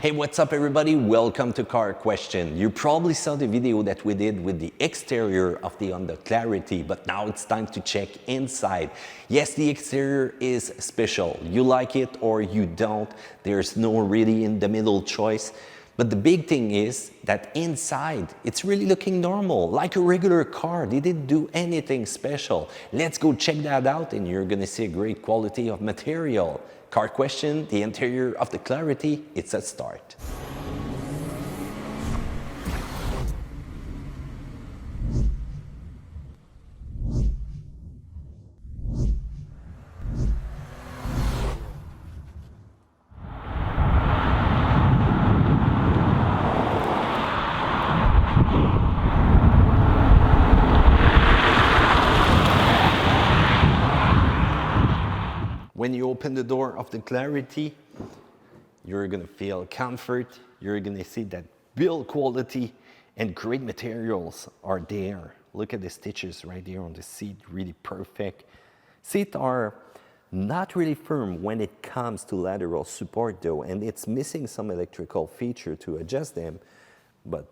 Hey, what's up everybody? Welcome to Car Question. You probably saw the video that we did with the exterior of the Honda Clarity, but now it's time to check inside. Yes, the exterior is special. You like it or you don't. There's no really in the middle choice. But the big thing is that inside, it's really looking normal, like a regular car. They didn't do anything special. Let's go check that out and you're gonna see a great quality of material. Car Question, the interior of the Clarity, it's a start. When you open the door of the Clarity, you're gonna feel comfort, you're gonna see that build quality and great materials are there. Look at the stitches right there on the seat, really perfect. Seats are not really firm when it comes to lateral support though, and it's missing some electrical feature to adjust them, but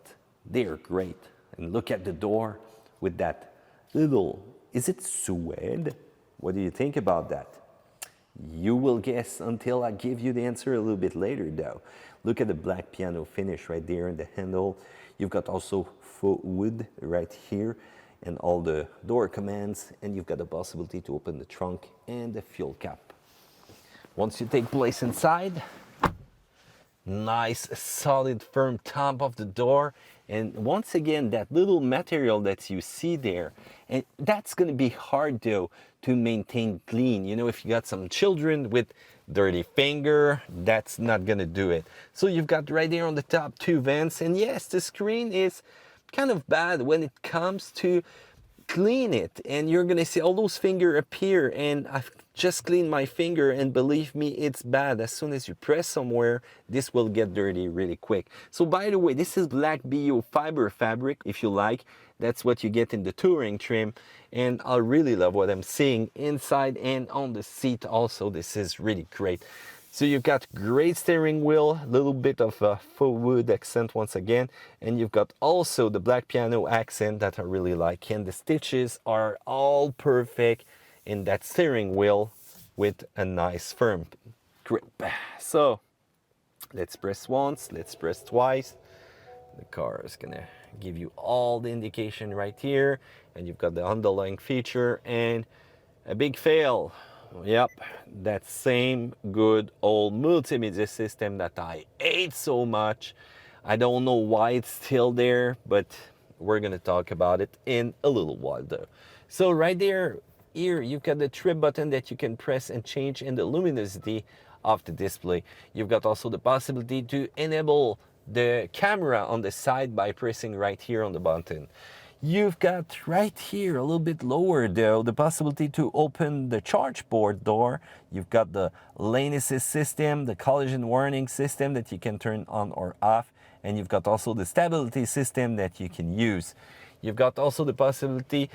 they're great. And look at the door with that little, is it suede? What do you think about that? You will guess until I give you the answer a little bit later though. Look at the black piano finish right there in the handle. You've got also faux wood right here and all the door commands, and you've got the possibility to open the trunk and the fuel cap. Once you take place inside, nice solid firm top of the door, and once again that little material that you see there, and that's going to be hard though to maintain clean. You know, if you got some children with dirty finger, that's not going to do it. So you've got right there on the top two vents, and yes, the screen is kind of bad when it comes to clean it, and you're gonna see all those fingers appear, and I've just cleaned my finger and believe me, it's bad. As soon as you press somewhere, this will get dirty really quick. So by the way, this is black BO fiber fabric, if you like. That's what you get in the touring trim, and I really love what I'm seeing inside and on the seat also. This is really great. So you've got great steering wheel, a little bit of a faux wood accent once again, and you've got also the black piano accent that I really like, and the stitches are all perfect in that steering wheel with a nice firm grip. So let's press once, let's press twice. The car is gonna give you all the indication right here, and you've got the underlying feature and a big fail. Yep, that same good old multimedia system that I hate so much. I don't know why it's still there, but we're gonna talk about it in a little while though. So right there, here you've got the trip button that you can press and change in the luminosity of the display. You've got also the possibility to enable the camera on the side by pressing right here on the button. You've got right here, a little bit lower though, the possibility to open the charge port door. You've got the lane assist system, the collision warning system that you can turn on or off, and you've got also the stability system that you can use. You've got also the possibility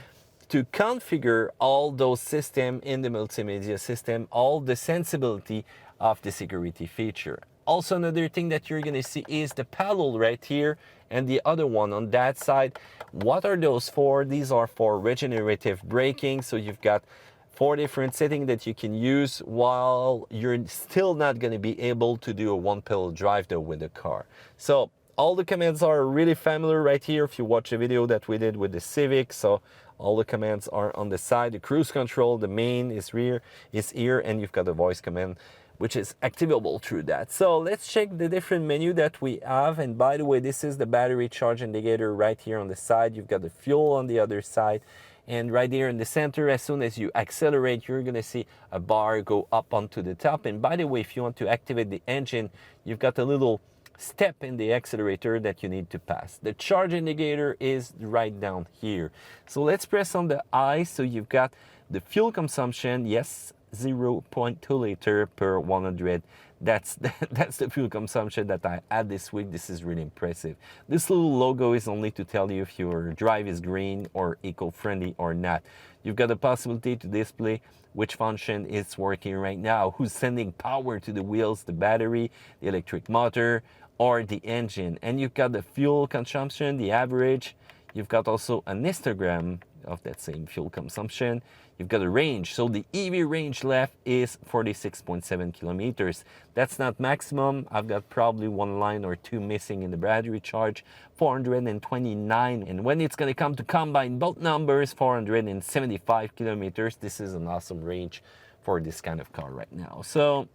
to configure all those systems in the multimedia system, all the sensibility of the security feature. Also, another thing that you're going to see is the paddle right here and the other one on that side. What are those for? These are for regenerative braking. So you've got 4 different settings that you can use while you're still not going to be able to do a one-pedal drive though with the car. So all the commands are really familiar right here if you watch a video that we did with the Civic. So all the commands are on the side. The cruise control, the main is here, and you've got the voice command, which is activable through that. So let's check the different menu that we have. And by the way, this is the battery charge indicator right here on the side. You've got the fuel on the other side. And right there in the center, as soon as you accelerate, you're gonna see a bar go up onto the top. And by the way, if you want to activate the engine, you've got a little step in the accelerator that you need to pass. The charge indicator is right down here. So let's press on the I. So you've got the fuel consumption. Yes, 0.2 liter per 100. That's that's the fuel consumption that I had this week. This is really impressive. This little logo is only to tell you if your drive is green or eco-friendly or not. You've got the possibility to display which function is working right now, who's sending power to the wheels, the battery, the electric motor, or the engine. And you've got the fuel consumption, the average. You've got also an histogram of that same fuel consumption. You've got a range. So the EV range left is 46.7 kilometers. That's not maximum. I've got probably one line or two missing in the battery charge, 429. And when it's going to come to combine both numbers, 475 kilometers. This is an awesome range for this kind of car right now. So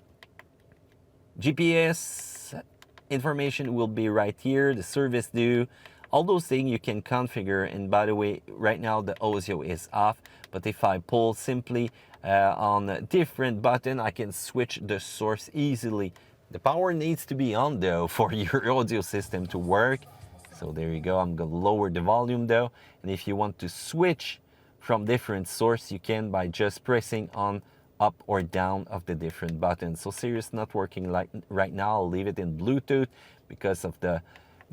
GPS information will be right here, the service due, all those things you can configure. And by the way, right now the audio is off, but if I pull simply on a different button, I can switch the source easily. The power needs to be on though for your audio system to work. So there you go. I'm going to lower the volume though. And if you want to switch from different source, you can by just pressing on up or down of the different buttons. So Sirius not working like right now. I'll leave it in Bluetooth because of the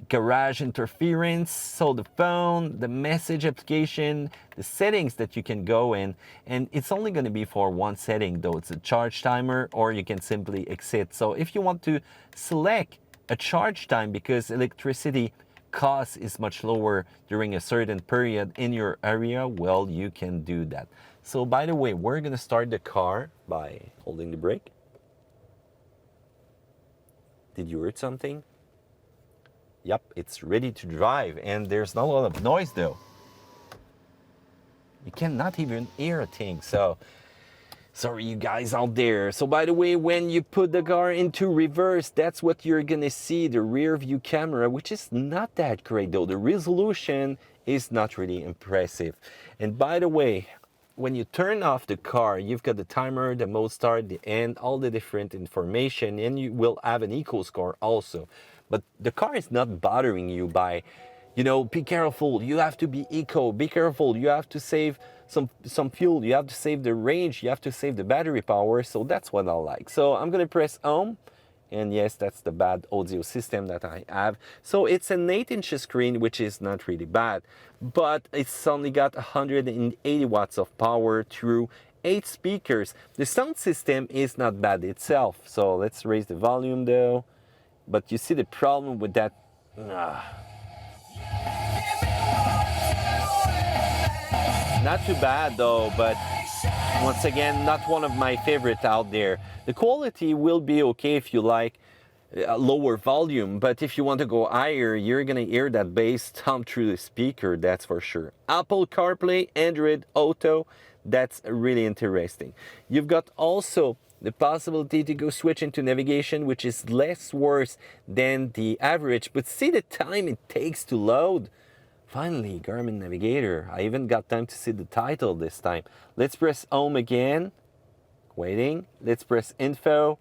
garage interference. So the phone, the message application, the settings that you can go in, and it's only going to be for one setting though. It's a charge timer, or you can simply exit. So if you want to select a charge time because electricity cost is much lower during a certain period in your area, well, you can do that. So by the way, we're going to start the car by holding the brake. Did you hear something? Yep, it's ready to drive, and there's not a lot of noise though. You cannot even hear a thing, so sorry you guys out there. So by the way, when you put the car into reverse, that's what you're gonna see, the rear view camera, which is not that great though. The resolution is not really impressive. And by the way, when you turn off the car, you've got the timer, the mode start, the end, all the different information, and you will have an eco score also. But the car is not bothering you by, you know, be careful, you have to be eco, be careful, you have to save some fuel, you have to save the range, you have to save the battery power. So that's what I like. So I'm gonna press home, and yes, that's the bad audio system that I have. So it's an 8-inch screen, which is not really bad, but it's only got 180 watts of power through 8 speakers. The sound system is not bad itself. So let's raise the volume though. But you see the problem with that. Not too bad though, but once again, not one of my favorites out there. The quality will be okay if you like a lower volume, but if you want to go higher, you're gonna hear that bass thump through the speaker, that's for sure. Apple CarPlay, Android Auto, that's really interesting. You've got also the possibility to go switch into navigation, which is less worse than the average, but see the time it takes to load. Finally, Garmin Navigator. I even got time to see the title this time. Let's press home again. Waiting. Let's press info.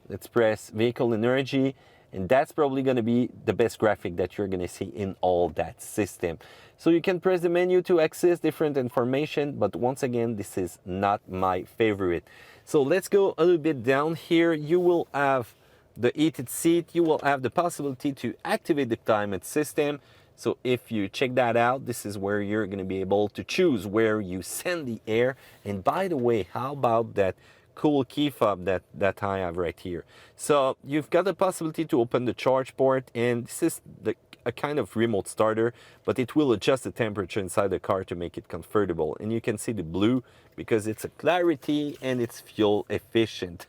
Let's press vehicle energy. And that's probably going to be the best graphic that you're going to see in all that system. So you can press the menu to access different information, but once again, this is not my favorite. So let's go a little bit down here. You will have the heated seat. You will have the possibility to activate the climate system. So if you check that out, this is where you're going to be able to choose where you send the air. And by the way, how about that cool key fob that I have right here? So you've got the possibility to open the charge port, and this is a kind of remote starter, but it will adjust the temperature inside the car to make it comfortable. And you can see the blue because it's a clarity and it's fuel efficient.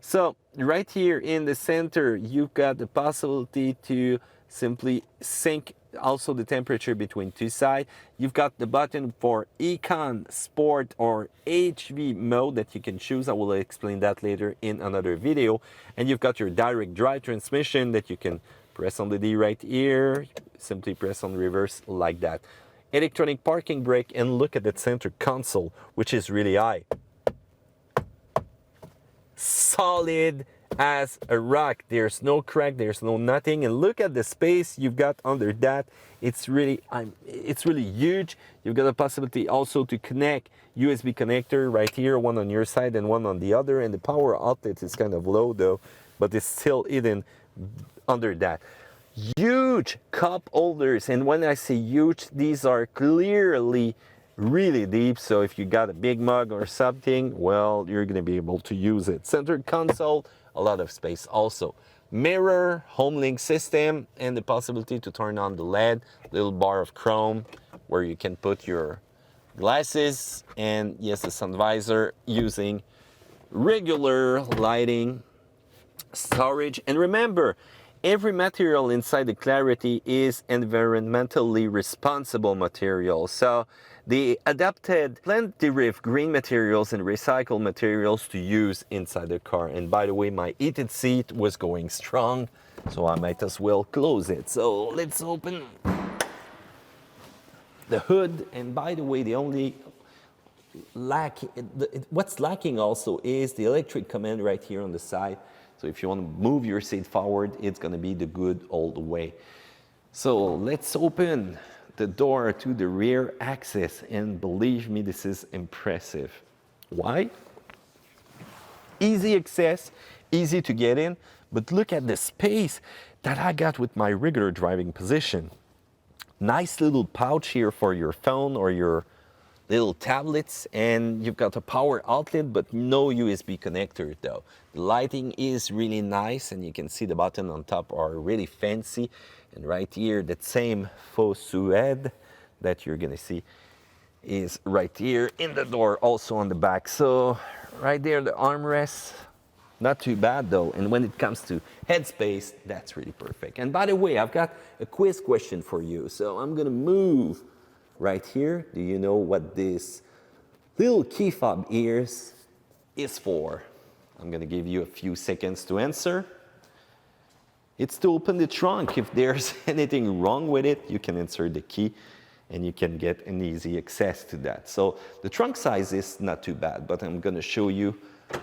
So right here in the center, you've got the possibility to simply sync also the temperature between two sides. You've got the button for Econ, Sport, or HV mode that you can choose. I will explain that later in another video. And you've got your direct drive transmission that you can press on the D right here, simply press on reverse like that. Electronic parking brake, and look at that center console, which is really high. Solid as a rock. There's no crack, there's no nothing. And look at the space you've got under that. It's really huge. You've got a possibility also to connect USB connector right here, one on your side and one on the other. And the power outlet is kind of low though, but it's still hidden under that. Huge cup holders, and when I say huge, these are clearly really deep, so if you got a big mug or something, well, you're going to be able to use it. Centered console, a lot of space also. Mirror, home link system, and the possibility to turn on the LED, little bar of chrome where you can put your glasses, and yes, the sun visor using regular lighting, storage. And remember, every material inside the Clarity is environmentally responsible material. So they adapted plant-derived green materials and recycled materials to use inside the car. And by the way, my heated seat was going strong, so I might as well close it. So let's open the hood. And by the way, the only what's lacking also is the electric command right here on the side. So if you want to move your seat forward, it's going to be the good old way. So let's open the door to the rear access, and believe me, this is impressive. Why? Easy access, easy to get in, but look at the space that I got with my regular driving position. Nice little pouch here for your phone or your little tablets, and you've got a power outlet but no USB connector though. The lighting is really nice, and you can see the button on top are really fancy. And right here, that same faux suede that you're gonna see is right here in the door, also on the back. So right there, the armrest, not too bad though. And when it comes to headspace, that's really perfect. And by the way, I've got a quiz question for you. So I'm gonna move right here. Do you know what this little key fob is for? I'm gonna give you a few seconds to answer. It's to open the trunk. If there's anything wrong with it, you can insert the key and you can get an easy access to that. So the trunk size is not too bad, but I'm gonna show you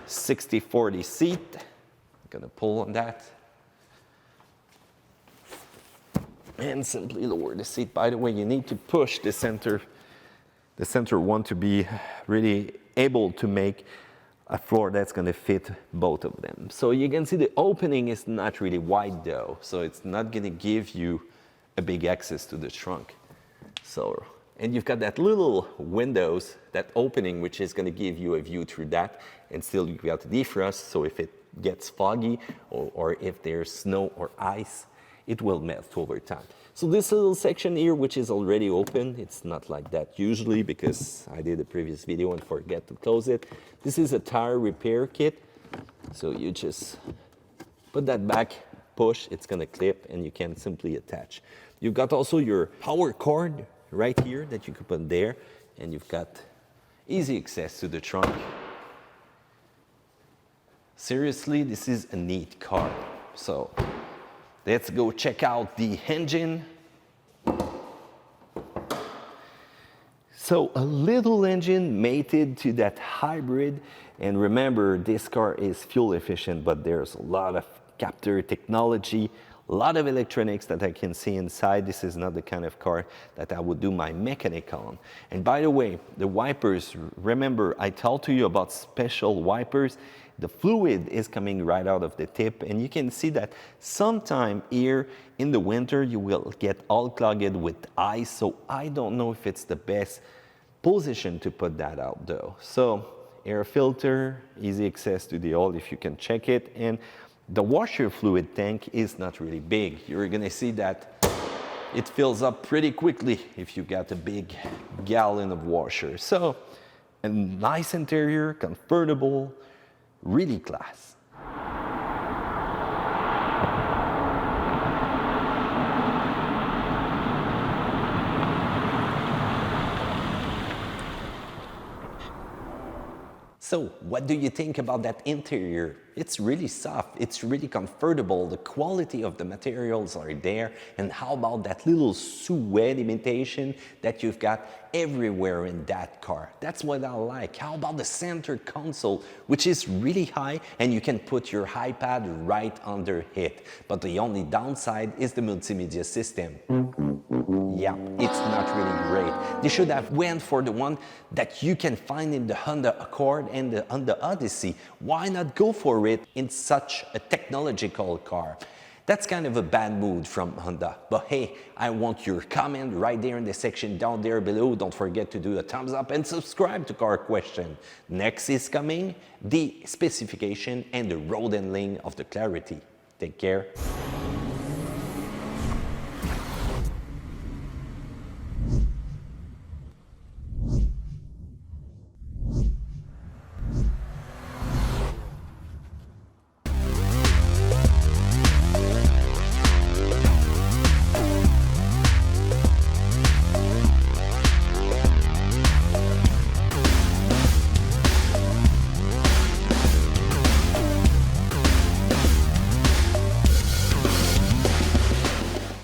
60-40 seat. I'm gonna pull on that. And simply lower the seat. By the way, you need to push the center one to be really able to make a floor that's going to fit both of them. So you can see the opening is not really wide though, so it's not going to give you a big access to the trunk. So, and you've got that little windows, that opening, which is going to give you a view through that, and still you've got the defrost, so if it gets foggy or if there's snow or ice, it will melt over time. So this little section here, which is already open, it's not like that usually because I did a previous video and forget to close it. This is a tire repair kit. So you just put that back, push, it's gonna clip, and you can simply attach. You've got also your power cord right here that you can put there, and you've got easy access to the trunk. Seriously, this is a neat car. So let's go check out the engine. So a little engine mated to that hybrid, and remember, this car is fuel efficient, but there's a lot of capture technology, a lot of electronics that I can see inside. This is not the kind of car that I would do my mechanic on. And by the way, the wipers, remember I told you about special wipers. The fluid is coming right out of the tip, and you can see that sometime here in the winter you will get all clogged with ice, so I don't know if it's the best position to put that out though. So air filter, easy access to the oil if you can check it, and the washer fluid tank is not really big. You're gonna see that it fills up pretty quickly if you got a big gallon of washer. So a nice interior, comfortable, really class. So, what do you think about that interior? It's really soft, it's really comfortable, the quality of the materials are there, and how about that little suede imitation that you've got everywhere in that car? That's what I like. How about the center console, which is really high, and you can put your iPad right under it. But the only downside is the multimedia system. Yeah, it's not really great. They should have went for the one that you can find in the Honda Accord and the Honda Odyssey. Why not go for it in such a technological car? That's kind of a bad mood from Honda. But hey, I want your comment right there in the section down there below. Don't forget to do a thumbs up and subscribe to Car Question. Next is coming the specification and the road handling of the Clarity. Take care.